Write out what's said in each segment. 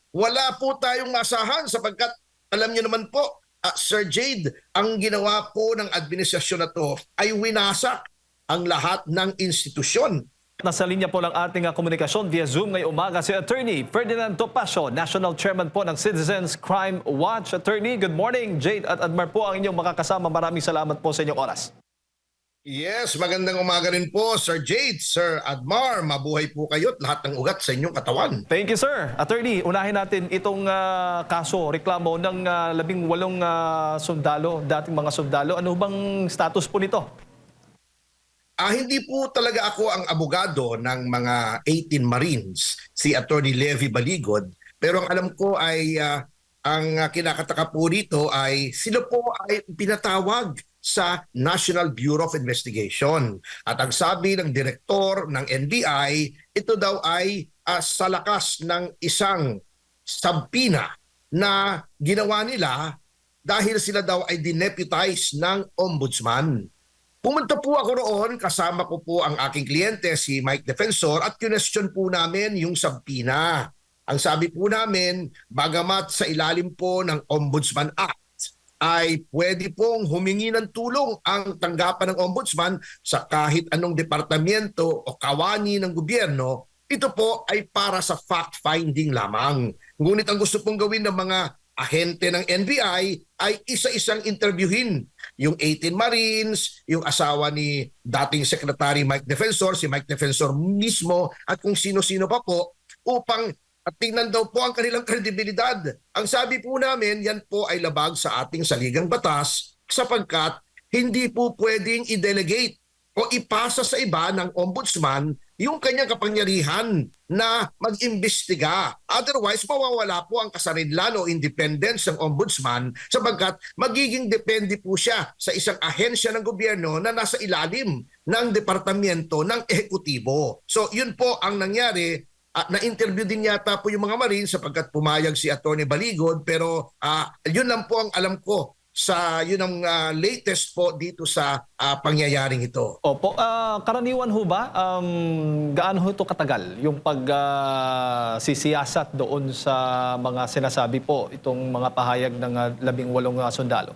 Wala po tayong masahan sapagkat alam niyo naman po, Sir Jade, ang ginawa po ng administrasyon na to ay winasak ang lahat ng institusyon. Nasa linya po lang ating komunikasyon via Zoom ngayong umaga si Attorney Ferdinand Topacio, National Chairman po ng Citizens Crime Watch. Attorney, good morning. Jade at Admar po ang inyong makakasama. Maraming salamat po sa inyong oras. Yes, magandang umaga rin po, Sir Jade, Sir Admar. Mabuhay po kayo at lahat ng ugat sa inyong katawan. Thank you, sir. Attorney, unahin natin itong kaso, reklamo ng 18 sundalo, dating mga sundalo. Ano bang status po nito? Hindi po talaga ako ang abogado ng mga 18 Marines, si Attorney Levy Baligod. Pero ang alam ko ay ang kinakataka po dito ay sila po ay pinatawag sa National Bureau of Investigation. At ang sabi ng direktor ng NBI, ito daw ay sa lakas ng isang subpoena na ginawa nila dahil sila daw ay dineputize ng ombudsman. Pumunta po ako roon, kasama ko po ang aking kliyente, si Mike Defensor, at question po namin yung subpoena. Ang sabi po namin, bagamat sa ilalim po ng Ombudsman Act, ay pwede pong humingi ng tulong ang tanggapan ng ombudsman sa kahit anong departamento o kawani ng gobyerno, ito po ay para sa fact-finding lamang. Ngunit ang gusto pong gawin ng mga ahente ng NBI ay isa-isang interviewin yung 18 Marines, yung asawa ni dating Secretary Mike Defensor, si Mike Defensor mismo, at kung sino-sino pa po, upang tingnan daw po ang kanilang kredibilidad. Ang sabi po namin, yan po ay labag sa ating saligang batas sapagkat hindi po pwedeng i-delegate o ipasa sa iba ng ombudsman yung kanyang kapangyarihan na mag-imbestiga. Otherwise, mawawala po ang kasarinlan o independence ng ombudsman sapagkat magiging depende po siya sa isang ahensya ng gobyerno na nasa ilalim ng departamento ng ehekutibo. So yun po ang nangyari. Na-interview din yata po yung mga Marines sapagkat pumayag si Atty. Baligod, pero yun lang po ang alam ko sa yun ang latest po dito sa pangyayaring ito. Opo, karaniwan ho ba, gaano ho ito katagal yung pagsisiyasat doon sa mga sinasabi po, itong mga pahayag ng 18 sundalo?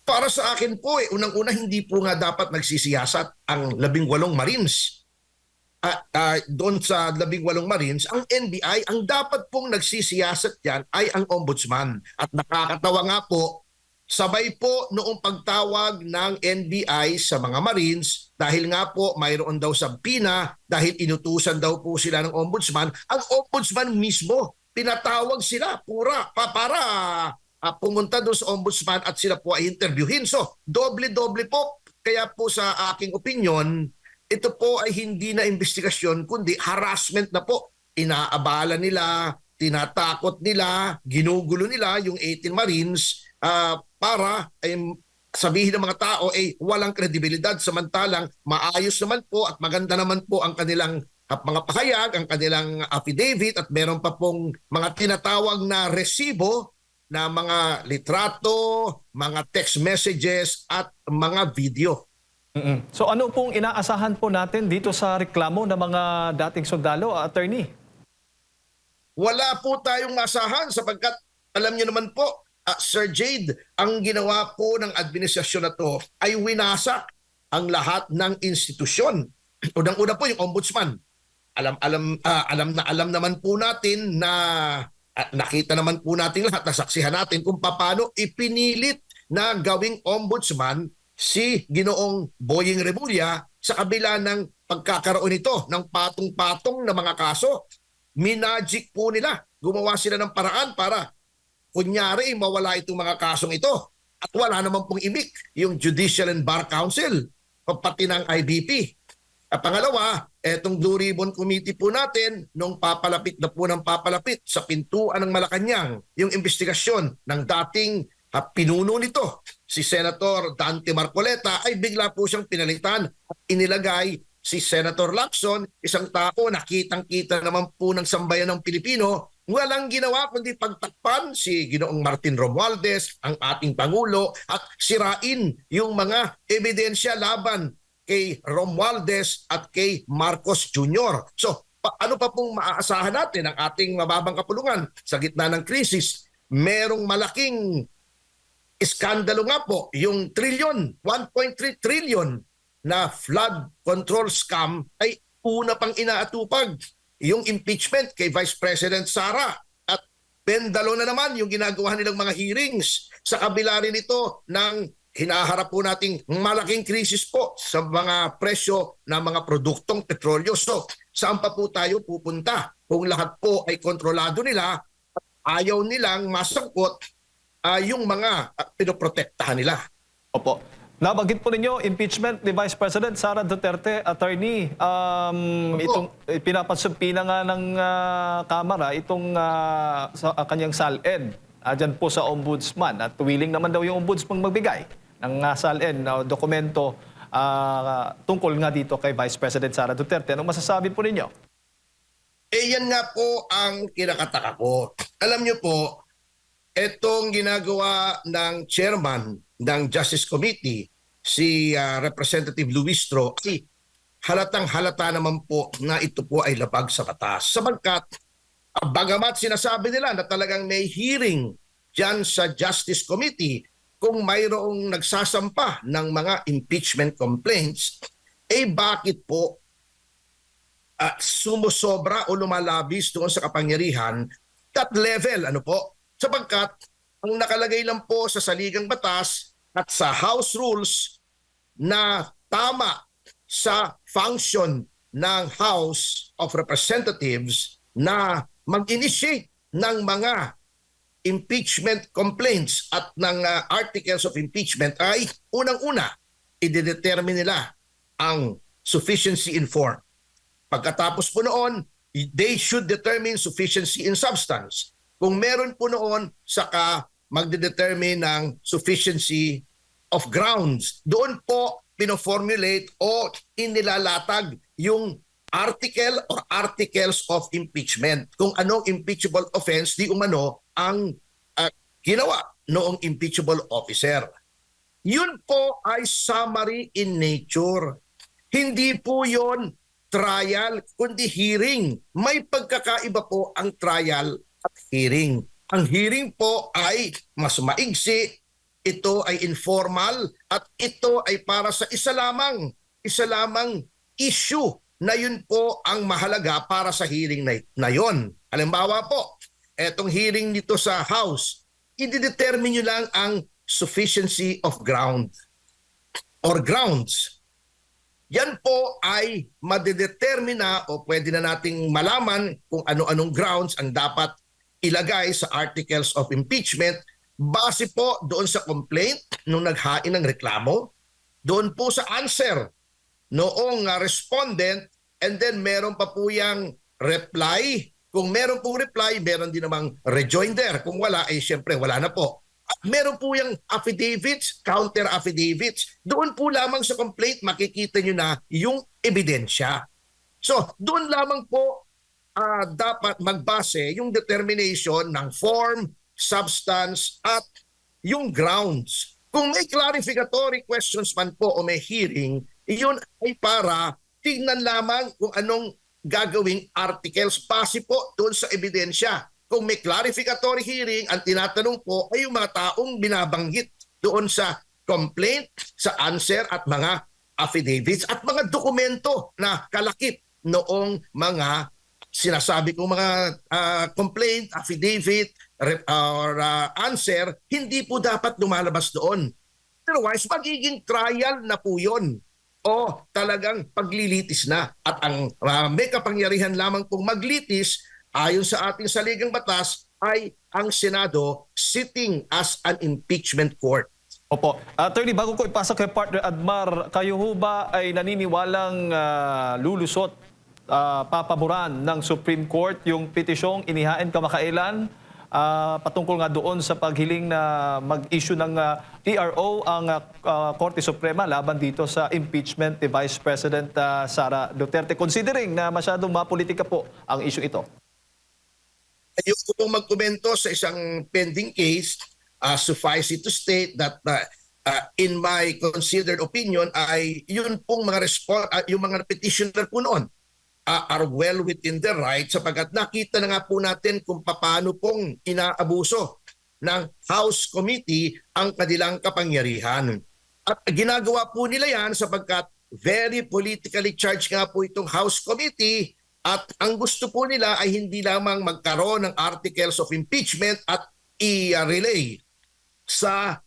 Para sa akin po, unang-una hindi po nga dapat nagsisiyasat ang 18 Marines. Doon sa 18 Marines, ang NBI, ang dapat pong nagsisiyasat yan ay ang ombudsman. At nakakatawa nga po, sabay po noong pagtawag ng NBI sa mga Marines, dahil nga po mayroon daw subpoena, dahil inutusan daw po sila ng ombudsman, ang ombudsman mismo, pinatawag sila para pumunta doon sa ombudsman at sila po ay interviewin. So, doble-doble po. Kaya po sa aking opinion, ito po ay hindi na investigasyon kundi harassment na po. Inaabala nila, tinatakot nila, ginugulo nila yung 18 Marines para sabihin ng mga tao ay walang kredibilidad samantalang maayos naman po at maganda naman po ang kanilang mga pahayag, ang kanilang affidavit at meron pa pong mga tinatawag na resibo na mga litrato, mga text messages at mga video. So ano pong inaasahan po natin dito sa reklamo ng mga dating sundalo, attorney? Wala po tayong masahan sapagkat alam niyo naman po, Sir Jade, ang ginawa po ng administrasyon na to ay winasak ang lahat ng institusyon. Unang-una po yung ombudsman. Alam naman po natin na nakita naman po natin lahat, nasaksihan natin kung paano ipinilit na gawing ombudsman si Ginoong Boying Remulla sa kabila ng pagkakaroon nito ng patong-patong na mga kaso. Minagic po nila. Gumawa sila ng paraan para kunyari mawala itong mga kasong ito. At wala naman pong imik yung Judicial and Bar Council pati ng IBP. At pangalawa, etong Blue Ribbon Committee po natin nung papalapit na po ng papalapit sa pintuan ng Malacanang yung investigasyon ng dating pinuno nito, si Senator Dante Marcoleta, ay bigla po siyang pinalitan at inilagay si Senator Lacson, isang tao na kitang-kita naman po ng sambayan ng Pilipino, walang ginawa kundi pagtakpan si Ginoong Martin Romualdez, ang ating Pangulo, at sirain yung mga ebidensya laban kay Romualdez at kay Marcos Jr. So, ano pa pong maaasahan natin ang ating mababang kapulungan sa gitna ng krisis? Merong malaking iskandalo nga po, yung 1.3 trillion na flood control scam ay una pang inaatupag. Yung impeachment kay Vice President Sara at pendalo na naman yung ginagawa nilang mga hearings. Sa kabila rin ito ng hinaharap po nating malaking krisis po sa mga presyo ng mga produktong petrolyo. So, saan pa po tayo pupunta kung lahat po ay kontrolado nila at ayaw nilang masangkot yung mga pinoprotektahan nila. Opo. Nabanggit po ninyo, impeachment ni Vice President Sara Duterte, attorney. Itong pinapansumpi na nga ng Kamara itong sa kanyang SALN. Diyan po sa Ombudsman. At willing naman daw yung Ombudsman magbigay ng SALN na dokumento tungkol nga dito kay Vice President Sara Duterte. Anong masasabi po ninyo? Yan nga po ang kinakataka ko. Alam niyo po, itong ginagawa ng chairman ng Justice Committee, si Representative Luistro, ay halatang halata naman po na ito po ay labag sa batas. Sabagkat, bagamat sinasabi nila na talagang may hearing dyan sa Justice Committee kung mayroong nagsasampa ng mga impeachment complaints, bakit po sumusobra o lumalabis doon sa kapangyarihan that level, ano po? Sapagkat ang nakalagay lang po sa saligang batas at sa House Rules na tama sa function ng House of Representatives na mag-initiate ng mga impeachment complaints at ng articles of impeachment ay unang-una, i-determine nila ang sufficiency in form. Pagkatapos po noon, they should determine sufficiency in substance. Kung meron po noon, saka magdedetermine ng sufficiency of grounds. Doon po pinoformulate o inilalatag yung article or articles of impeachment. Kung anong impeachable offense di umano ang ginawa noong impeachable officer. Yun po ay summary in nature. Hindi po yon trial, kundi hearing. May pagkakaiba po ang trial at hearing. Ang hearing po ay mas maigsi, ito ay informal, at ito ay para sa isa lamang issue na yun po ang mahalaga para sa hearing na yon. Halimbawa po, etong hearing dito sa House, i-determine nyo lang ang sufficiency of ground or grounds. Yan po ay madedetermina o pwede na nating malaman kung ano-anong grounds ang dapat ilagay sa articles of impeachment base po doon sa complaint nung naghain ng reklamo, doon po sa answer noong respondent, and then meron pa po yung reply. Kung meron pong reply, meron din namang rejoinder. Kung wala, syempre wala na po. At meron po yung affidavits, counter affidavits. Doon po lamang sa complaint makikita nyo na yung ebidensya. So, doon lamang po dapat magbase yung determination ng form, substance, at yung grounds. Kung may clarificatory questions man po o may hearing, iyon ay para tingnan lamang kung anong gagawing articles base po doon sa ebidensya. Kung may clarificatory hearing, ang tinatanong po ay yung mga taong binabanggit doon sa complaint, sa answer at mga affidavits at mga dokumento na kalakip noong mga sinasabi kong mga complaint, affidavit, or answer, hindi po dapat lumalabas doon. Otherwise, magiging trial na po yun o talagang paglilitis na. At ang may kapangyarihan lamang pong maglitis ayon sa ating saligang batas ay ang Senado sitting as an impeachment court. Opo. Attorney, bago ko ipasok kay partner Admar, kayo ho ba ay naniniwalang lulusot, papaboran ng Supreme Court yung petisyong inihain kamakailan patungkol nga doon sa paghiling na mag-issue ng TRO ang Korte Suprema laban dito sa impeachment ni Vice President Sara Duterte, considering na masyadong mapolitika po ang issue ito? Ayoko pong magkomento sa isang pending case. Suffice it to state that in my considered opinion ay yun pong mga yung mga petitioner po noon are well within their right sapagkat nakita na nga po natin kung paano pong inaabuso ng House Committee ang kanilang kapangyarihan. At ginagawa po nila yan sapagkat very politically charged nga po itong House Committee at ang gusto po nila ay hindi lamang magkaroon ng articles of impeachment at i-relay sa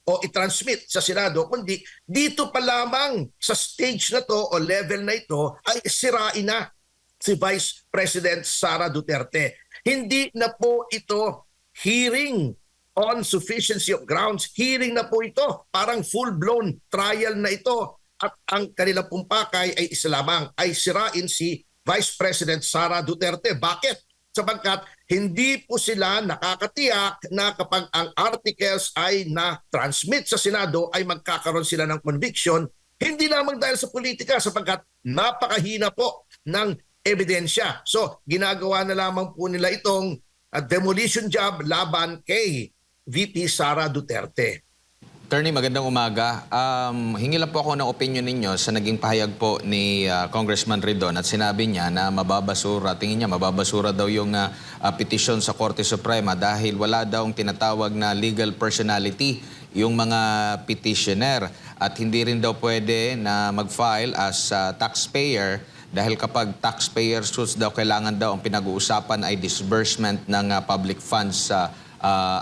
o i-transmit sa Senado, kundi dito pa lamang sa stage na to o level na ito ay sirain na si Vice President Sara Duterte. Hindi na po ito hearing on sufficiency of grounds. Hearing na po ito. Parang full-blown trial na ito. At ang kanilang pumpakay ay isa lamang, ay sirain si Vice President Sara Duterte. Bakit? Sapagkat hindi po sila nakakatiyak na kapag ang articles ay na-transmit sa Senado ay magkakaroon sila ng conviction, hindi lamang dahil sa politika sapagkat napakahina po ng ebidensya. So, ginagawa na lamang po nila itong demolition job laban kay VP Sara Duterte. Attorney, magandang umaga. Hingi lang po ako ng opinion ninyo sa naging pahayag po ni Congressman Ridon at sinabi niya na mababasura, tingin niya mababasura daw yung petisyon sa Korte Suprema dahil wala daw tinatawag na legal personality yung mga petitioner at hindi rin daw pwede na mag-file as taxpayer dahil kapag taxpayer suits daw kailangan daw ang pinag-uusapan ay disbursement ng public funds sa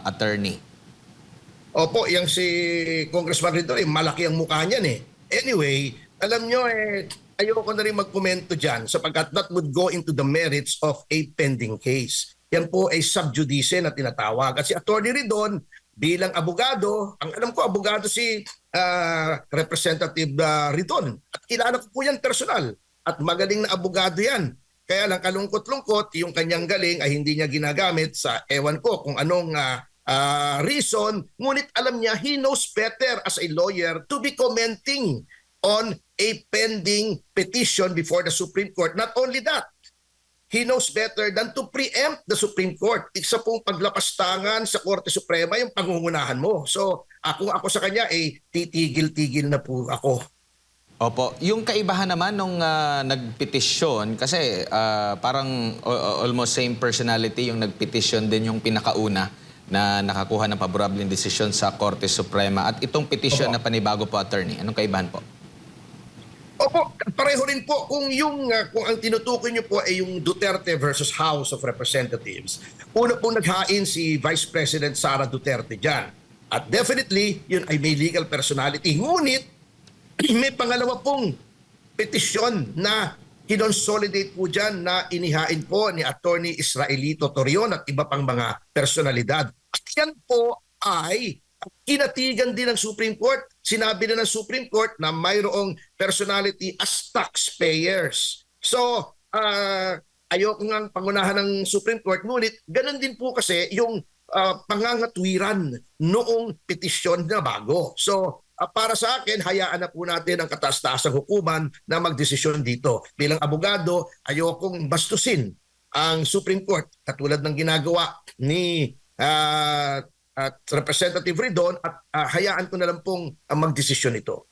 attorney. Opo, yung si Congressman Ridon, malaki ang mukha niyan eh. Anyway, alam nyo ayoko na rin magkomento dyan sapagkat that would go into the merits of a pending case. Yan po ay sub judice na tinatawag. At si Atty. Ridon, bilang abogado, ang alam ko abogado si Representative Ridon. At kilala ko po yan personal. At magaling na abogado yan. Kaya lang kalungkot-lungkot, yung kanyang galing ay hindi niya ginagamit sa ewan ko kung anong reason, ngunit alam niya he knows better as a lawyer to be commenting on a pending petition before the Supreme Court. Not only that, he knows better than to preempt the Supreme Court. Isa pong paglapastangan sa Korte Suprema yung pangungunahan mo. So ako sa kanya titigil-tigil na po ako. Opo. Yung kaibahan naman nung nagpetisyon, kasi parang almost same personality yung nagpetisyon din yung pinakauna na nakakuha ng paborableng desisyon sa Korte Suprema. At itong petisyon na panibago po, attorney, anong kaibahan po? Opo, pareho rin po kung kung ang tinutukoy niyo po ay yung Duterte versus House of Representatives. Una pong naghain si Vice President Sara Duterte dyan. At definitely, yun ay may legal personality. Ngunit, may pangalawa pong petisyon na kinonsolidate po dyan na inihain po ni Attorney Israelito Torion at iba pang mga personalidad. At yan po ay kinatigan din ng Supreme Court. Sinabi na ng Supreme Court na mayroong personality as taxpayers. So, ayoko nga pangunahan ng Supreme Court, ngunit ganun din po kasi yung pangangatwiran noong petisyon na bago. So, para sa akin, hayaan na po natin ang kataas-taasang hukuman na magdesisyon dito. Bilang abogado, ayokong bastusin ang Supreme Court katulad ng ginagawa ni Representative Ridon at hayaan ko na lang pong magdesisyon ito.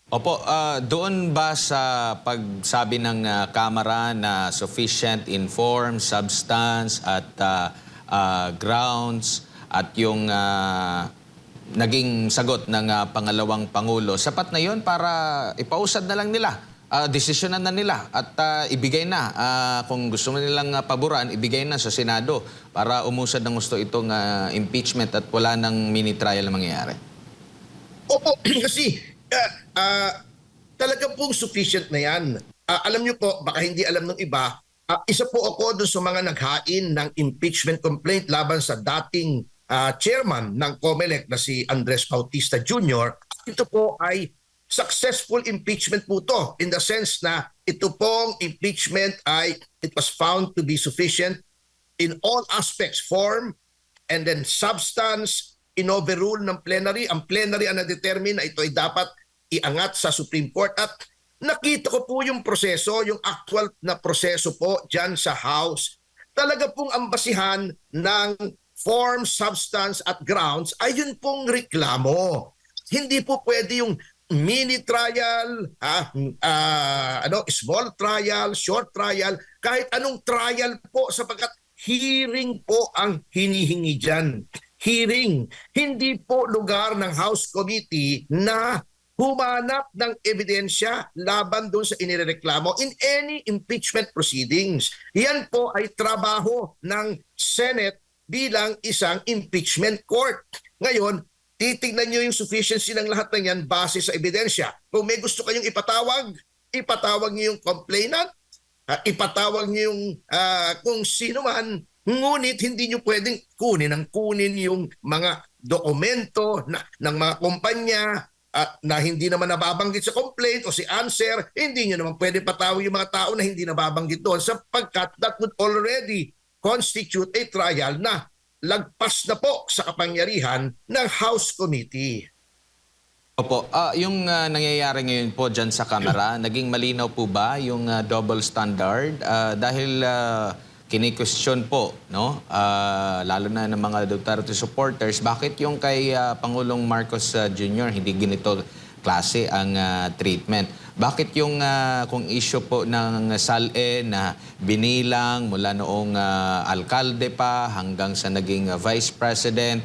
Opo, doon ba sa pagsabi ng Kamara na sufficient in form, substance at grounds at yung naging sagot ng pangalawang Pangulo, sapat na yon para ipausad na lang nila, desisyonan na nila at ibigay na. Kung gusto mo nilang paboran, ibigay na sa Senado para umusad ng gusto itong impeachment at wala ng mini-trial na mangyayari. Opo, kasi talaga pong sufficient na yan. Alam niyo po, baka hindi alam ng iba, isa po ako doon sa mga naghain ng impeachment complaint laban sa dating chairman ng COMELEC na si Andres Bautista Jr. Ito po ay successful impeachment po to in the sense na ito pong impeachment ay it was found to be sufficient in all aspects, form and then substance, in-overrule ng plenary. Ang plenary ang na-determine na ito ay dapat iangat sa Supreme Court at nakita ko po yung proseso, yung actual na proseso po dyan sa House. Talaga pong ang basihan ng form, substance at grounds ay yun pong reklamo. Hindi po pwede yung mini trial, small trial, short trial, kahit anong trial po sapagkat hearing po ang hinihingi dyan. Hearing, hindi po lugar ng House Committee na humanap ng ebidensya laban doon sa inireklamo in any impeachment proceedings. Yan po ay trabaho ng Senate bilang isang impeachment court. Ngayon, titignan nyo yung sufficiency ng lahat ng yan base sa ebidensya. Kung may gusto kayong ipatawag nyo yung complainant, ipatawag nyo yung kung sino man, ngunit hindi nyo pwedeng kunin yung mga dokumento ng mga kumpanya na hindi naman nababanggit sa complaint o si answer, hindi nyo naman pwede patawag yung mga tao na hindi nababanggit doon sapagkat that would already constitute a trial na lagpas na po sa kapangyarihan ng House Committee. Opo, yung nangyayari ngayon po dyan sa Kamara, naging malinaw po ba yung double standard? Dahil kini-question po, no? Lalo na ng mga Duterte supporters, bakit yung kay Pangulong Marcos Jr. hindi ganito klase ang treatment? Bakit yung kung issue po ng SALE na binilang mula noong alkalde pa hanggang sa naging vice president,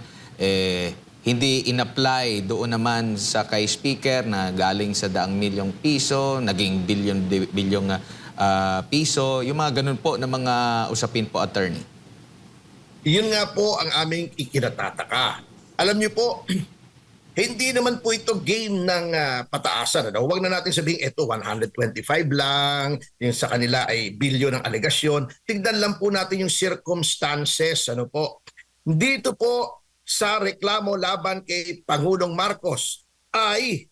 hindi in-apply doon naman sa kay speaker na galing sa daang milyong piso, naging bilyong piso, yung mga ganun po na mga usapin po, attorney? Yun nga po ang aming ikinatataka. Alam niyo po, hindi naman po ito game ng pataasan. Huwag na natin sabihin, ito 125 lang, yung sa kanila ay bilyon ng alegasyon. Tignan lang po natin yung circumstances. Dito po sa reklamo laban kay Pangulong Marcos ay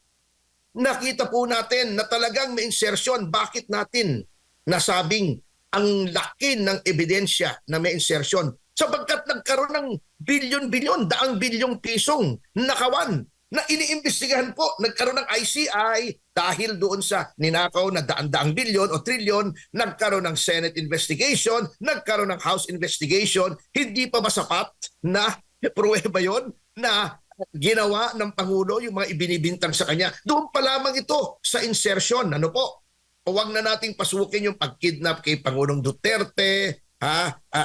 nakita po natin na talagang may insertion. Bakit natin nasabing ang laki ng ebidensya na may insertion? Sapagkat nagkaroon ng bilyon-bilyon, daang bilyong pisong nakawan na iniimbestigahan po. Nagkaroon ng ICI dahil doon sa ninakaw na daan-daang bilyon o trilyon, nagkaroon ng Senate investigation, nagkaroon ng House investigation. Hindi pa ba sapat na pruweba yon na ginawa ng Pangulo yung mga ibinibintang sa kanya? Doon pa lamang ito sa insertion. Huwag na nating pasukin yung pagkidnap kay Pangulong Duterte,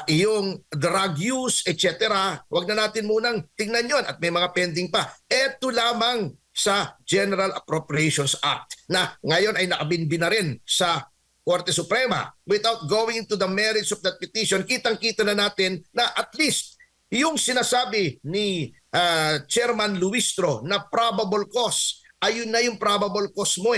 yung drug use, etc. Huwag na natin munang tingnan yon at may mga pending pa. Ito lamang sa General Appropriations Act na ngayon ay nakabinbin na rin sa Korte Suprema. Without going into the merits of that petition, kitang-kita na natin na at least yung sinasabi ni Chairman Luistro na probable cause, ayun na yung probable cause mo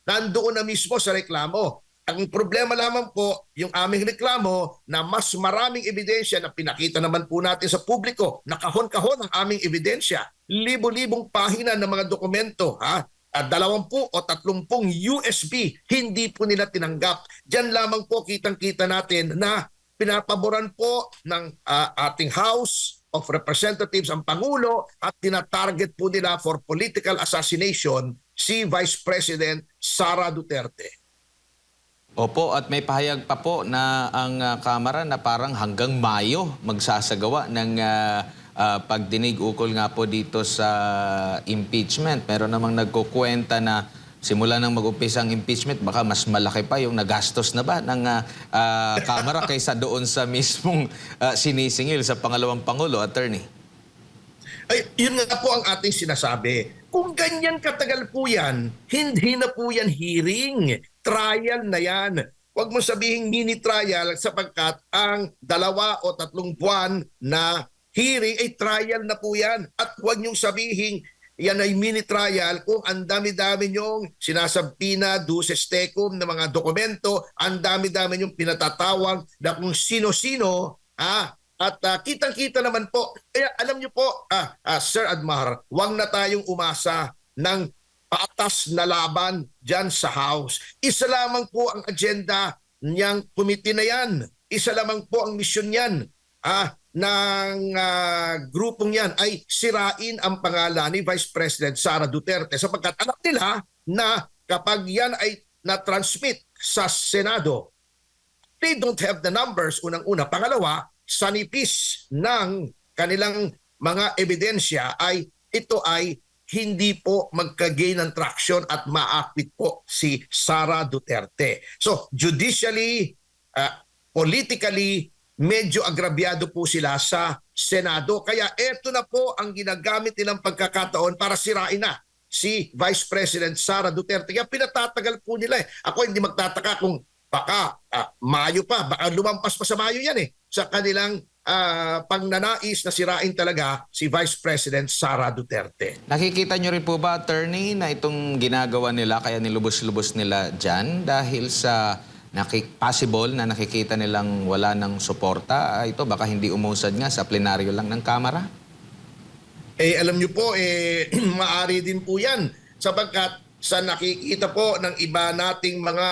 nandoon na mismo sa reklamo. Ang problema lamang po, yung aming reklamo na mas maraming ebidensya na pinakita naman po natin sa publiko, nakahon-kahon ang aming ebidensya, libo-libong pahina ng mga dokumento, 20 o 30 USB, hindi po nila tinanggap. Diyan lamang po kitang-kita natin na pinapaboran po ng ating House of Representatives ang Pangulo at tinatarget po nila for political assassination si Vice President Sara Duterte. Opo, at may pahayag pa po na ang Kamara na parang hanggang Mayo magsasagawa ng pagdinig ukol nga po dito sa impeachment. Meron namang nagkukwenta na simula nang mag-umpisa ang impeachment, baka mas malaki pa yung nagastos na ba ng Kamara kaysa doon sa mismong sinisingil sa pangalawang Pangulo, attorney? Ay, yun nga po ang ating sinasabi. Kung ganyan katagal po yan, hindi na po yan hearing. Trial na yan. Huwag mo sabihin mini trial sapagkat ang 2 o 3 buwan na hearing ay trial na po yan. At huwag niyong sabihin yan ay mini trial kung ang dami-dami niyong sinasabpina, duces tecum na mga dokumento, ang dami-dami niyong pinatatawag na kung sino-sino, at kitang-kita naman po. Kaya alam niyo po, Sir Admar, huwag na tayong umasa ng patas na laban dyan sa House. Isa lamang po ang agenda niyang committee na yan. Isa lamang po ang misyon yan ng grupong yan ay sirain ang pangalan ni Vice President Sara Duterte sapagkat alam nila na kapag yan ay na-transmit sa Senado, they don't have the numbers, unang-una. Pangalawa, sa nipis ng kanilang mga ebidensya ay ito ay hindi po magka-gain ng traction at ma-acquit po si Sara Duterte. So, judicially, politically, medyo agrabyado po sila sa Senado. Kaya eto na po ang ginagamit nilang pagkakataon para sirain na si Vice President Sara Duterte. Kaya pinatatagal po nila eh. Ako hindi magtataka kung baka Mayo pa, baka lumampas pa sa Mayo yan eh. Sa kanilang pangnanais na sirain talaga si Vice President Sara Duterte. Nakikita nyo rin po ba, attorney, na itong ginagawa nila, kaya nilubos-lubos nila dyan dahil sa possible na nakikita nilang wala ng suporta, ito baka hindi umusad nga sa plenaryo lang ng Kamara? Alam nyo po, maari din po yan sapagkat sa nakikita po ng iba nating mga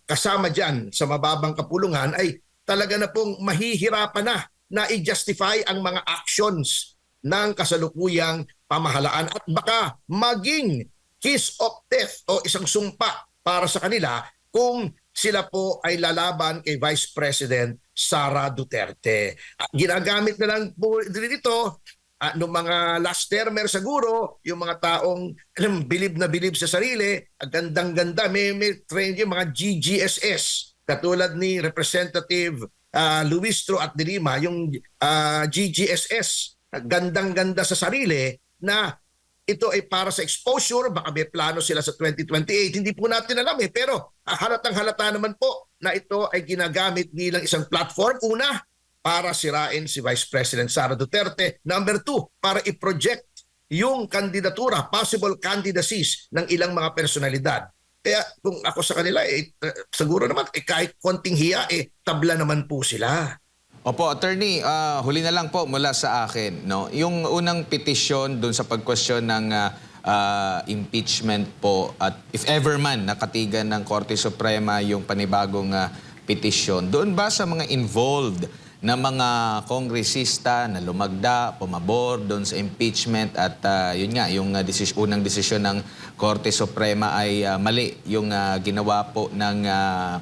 kasama dyan sa mababang kapulungan ay talaga na pong mahihirapan na i-justify ang mga actions ng kasalukuyang pamahalaan at baka maging kiss of death o isang sumpa para sa kanila kung sila po ay lalaban kay Vice President Sara Duterte. Ginagamit na lang po dito noong mga last termer siguro, yung mga taong bilib na bilib sa sarili, gandang-ganda, may train yung mga GGSS, katulad ni Representative Luistro at de Lima, yung GGSS, gandang-ganda sa sarili na ito ay para sa exposure, baka may plano sila sa 2028. Hindi po natin alam pero halatang halata naman po na ito ay ginagamit bilang isang platform. Una, para sirain si Vice President Sara Duterte. Number 2, para i-project yung kandidatura, possible candidacies ng ilang mga personalidad. Kaya kung ako sa kanila, siguro naman kahit konting hiya, tabla naman po sila. Opo, attorney, huli na lang po mula sa akin. No? Yung unang petisyon dun sa pag-question ng impeachment po at if ever man nakatigan ng Korte Suprema yung panibagong petisyon, doon ba sa mga involved na mga kongresista na lumagda, pumabor doon sa impeachment at yun nga, yung unang desisyon ng Korte Suprema ay mali yung ginawa po ng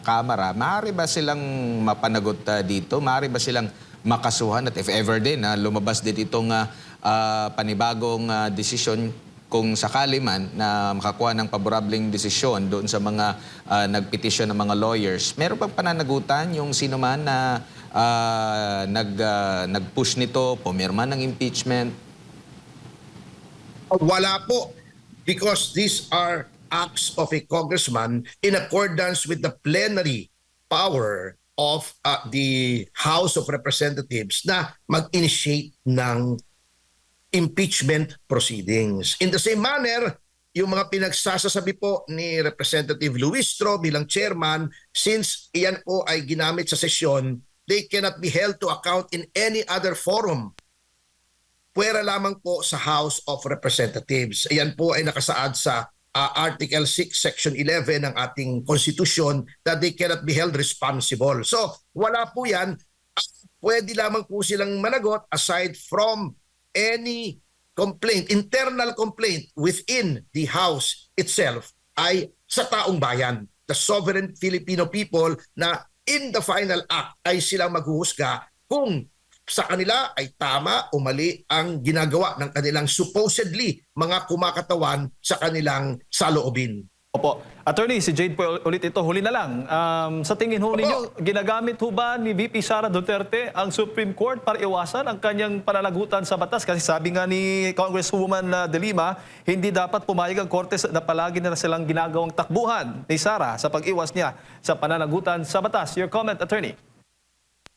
Kamara, maaari ba silang mapanagot dito? Maaari ba silang makasuhan? At if ever din, lumabas din itong panibagong desisyon kung sakali man na makakuha ng paborableng desisyon doon sa mga nagpetisyon ng mga lawyers, meron bang pananagutan yung sino man na nag-push nito, pumirma ng impeachment? Wala po, because these are acts of a congressman in accordance with the plenary power of the House of Representatives na mag-initiate ng impeachment proceedings. In the same manner, yung mga pinagsasasabi po ni Representative Luistro bilang chairman, since iyan po ay ginamit sa sesyon, they cannot be held to account in any other forum. Puwera lamang po sa House of Representatives. Iyan po ay nakasaad sa Article 6, Section 11 ng ating konstitusyon that they cannot be held responsible. So, wala po yan. Pwede lamang po silang managot aside from any complaint, internal complaint within the House itself ay sa taong bayan, the sovereign Filipino people na in the final act ay silang maghuhusga kung sa kanila ay tama o mali ang ginagawa ng kanilang supposedly mga kumakatawan sa kanilang saloobin. Opo. Attorney, si Jade po ulit ito. Huli na lang. Sa tingin ho ninyo, ginagamit ho ba ni VP Sara Duterte ang Supreme Court para iwasan ang kanyang pananagutan sa batas? Kasi sabi nga ni Congresswoman De Lima, hindi dapat pumayag ang Korte na palagi na silang ginagawang takbuhan ni Sara sa pag-iwas niya sa pananagutan sa batas. Your comment, Attorney?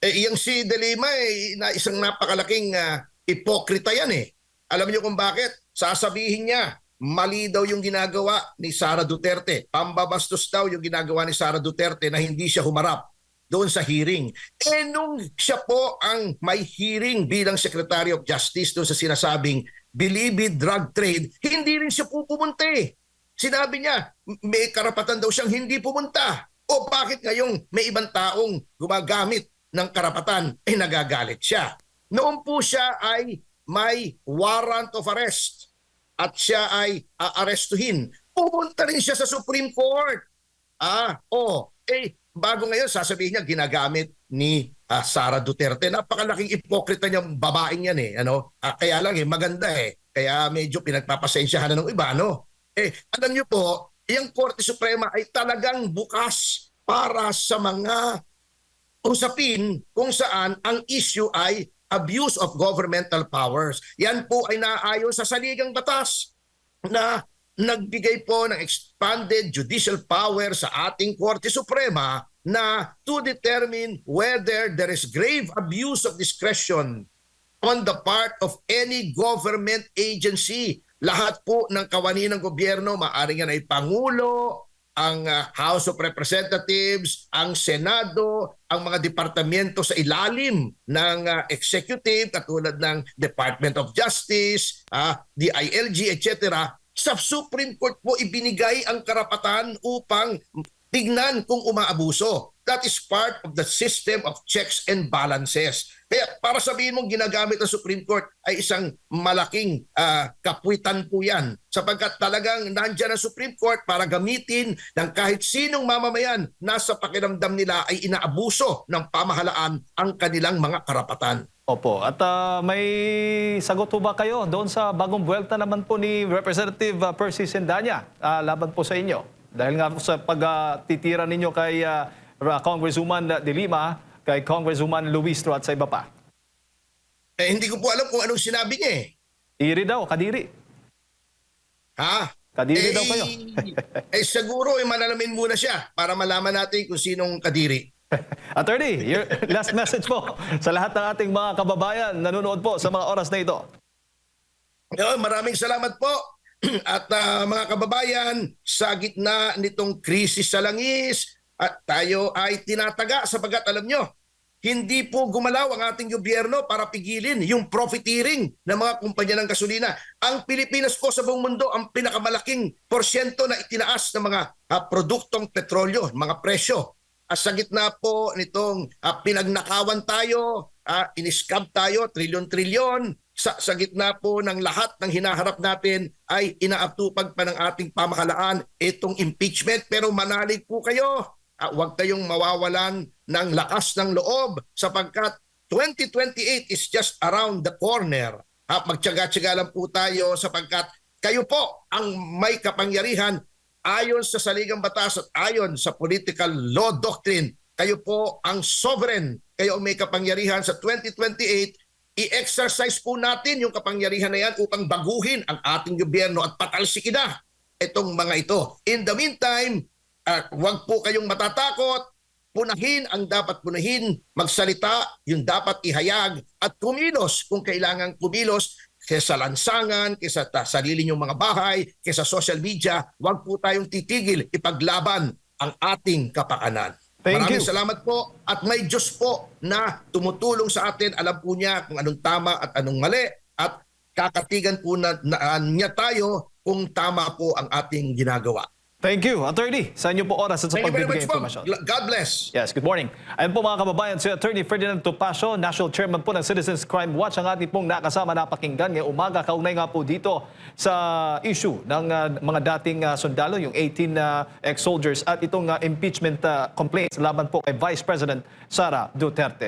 Iyang si De Lima isang napakalaking hipokrita yan Alam niyo kung bakit? Sasabihin niya, mali daw yung ginagawa ni Sara Duterte. Pambabastos daw yung ginagawa ni Sara Duterte na hindi siya humarap doon sa hearing. Nung siya po ang may hearing bilang Secretary of Justice doon sa sinasabing bilibid drug trade, hindi rin siya pupunta Sinabi niya, may karapatan daw siyang hindi pumunta. O bakit ngayong may ibang taong gumagamit ng karapatan, nagagalit siya. Noon po siya ay may warrant of arrest at siya ay aarestuhin, pumunta rin siya sa Supreme Court. Bago ngayon, sasabihin niya, ginagamit ni Sara Duterte. Napakalaking ipokrita niyang babaeng yan Kaya lang maganda Kaya medyo pinagpapasensyahan na ng iba, no? Alam niyo po, yung Korte Suprema ay talagang bukas para sa mga usapin kung saan ang issue ay abuse of governmental powers. Yan po ay naaayon sa saligang batas na nagbigay po ng expanded judicial power sa ating Korte Suprema na to determine whether there is grave abuse of discretion on the part of any government agency. Lahat po ng kawani ng gobyerno, maaaring yan ay Pangulo, ang House of Representatives, ang Senado, ang mga departamento sa ilalim ng executive katulad ng Department of Justice, DILG, etc. Sa Supreme Court po ibinigay ang karapatan upang tignan kung umaabuso. That is part of the system of checks and balances. Kaya para sabihin mong ginagamit ng Supreme Court ay isang malaking kapwitan po yan. Sapagkat talagang nandyan ang Supreme Court para gamitin ng kahit sinong mamamayan nasa pakiramdam nila ay inaabuso ng pamahalaan ang kanilang mga karapatan. Opo. At may sagot po ba kayo doon sa bagong buwelta naman po ni Representative Percy Sendanya laban po sa inyo? Dahil nga po sa pagtitira ninyo kay Congresswoman De Lima, kay Congresswoman Luistro at sa iba pa. Hindi ko po alam kung anong sinabi niya eh. Iri daw, kadiri. Ha? Kadiri daw kayo. Siguro manalamin muna siya para malaman natin kung sinong kadiri. Attorney, your last message po sa lahat ng ating mga kababayan nanonood po sa mga oras na ito. Maraming salamat po. At mga kababayan, sa gitna nitong krisis sa langis, at tayo ay tinataga sapagkat alam nyo, hindi po gumalaw ang ating gobyerno para pigilin yung profiteering ng mga kumpanya ng gasolina. Ang Pilipinas po sa buong mundo ang pinakamalaking porsyento na itinaas ng mga produktong petrolyo, mga presyo. Sa gitna po nitong pinagnakawan tayo, iniskab tayo, trilyon-trilyon, sa gitna po ng lahat ng hinaharap natin ay inaatupag pa ng ating pamahalaan itong impeachment. Pero manalig po kayo, huwag kayong mawawalan ng lakas ng loob sapagkat 2028 is just around the corner. Magtyaga-tyaga lang po tayo sapagkat kayo po ang may kapangyarihan ayon sa saligang batas at ayon sa political law doctrine. Kayo po ang sovereign, kayo ang may kapangyarihan sa 2028. I-exercise po natin yung kapangyarihan na yan upang baguhin ang ating gobyerno at patalsikin na itong mga ito. In the meantime, huwag po kayong matatakot, punahin ang dapat punahin, magsalita yung dapat ihayag at kumilos kung kailangan kumilos kesa lansangan, kesa sarili nyong mga bahay, kesa social media. Huwag po tayong titigil ipaglaban ang ating kapakanan. Maraming salamat po at may Diyos po na tumutulong sa atin. Alam po niya kung anong tama at anong mali at kakatigan po niya tayo kung tama po ang ating ginagawa. Thank you, Attorney, sa inyo po oras at sa Thank you very pagbibigay much po. impormasyon. God bless. Yes, good morning. Ayun po mga kababayan, si Attorney Ferdinand Topacio, National Chairman po ng Citizens Crime Watch, ang ating pong nakasama napakinggan ngayong umaga. Kaunay nga po dito sa issue ng mga dating sundalo, yung 18 ex-soldiers at itong impeachment complaints laban po kay Vice President Sara Duterte.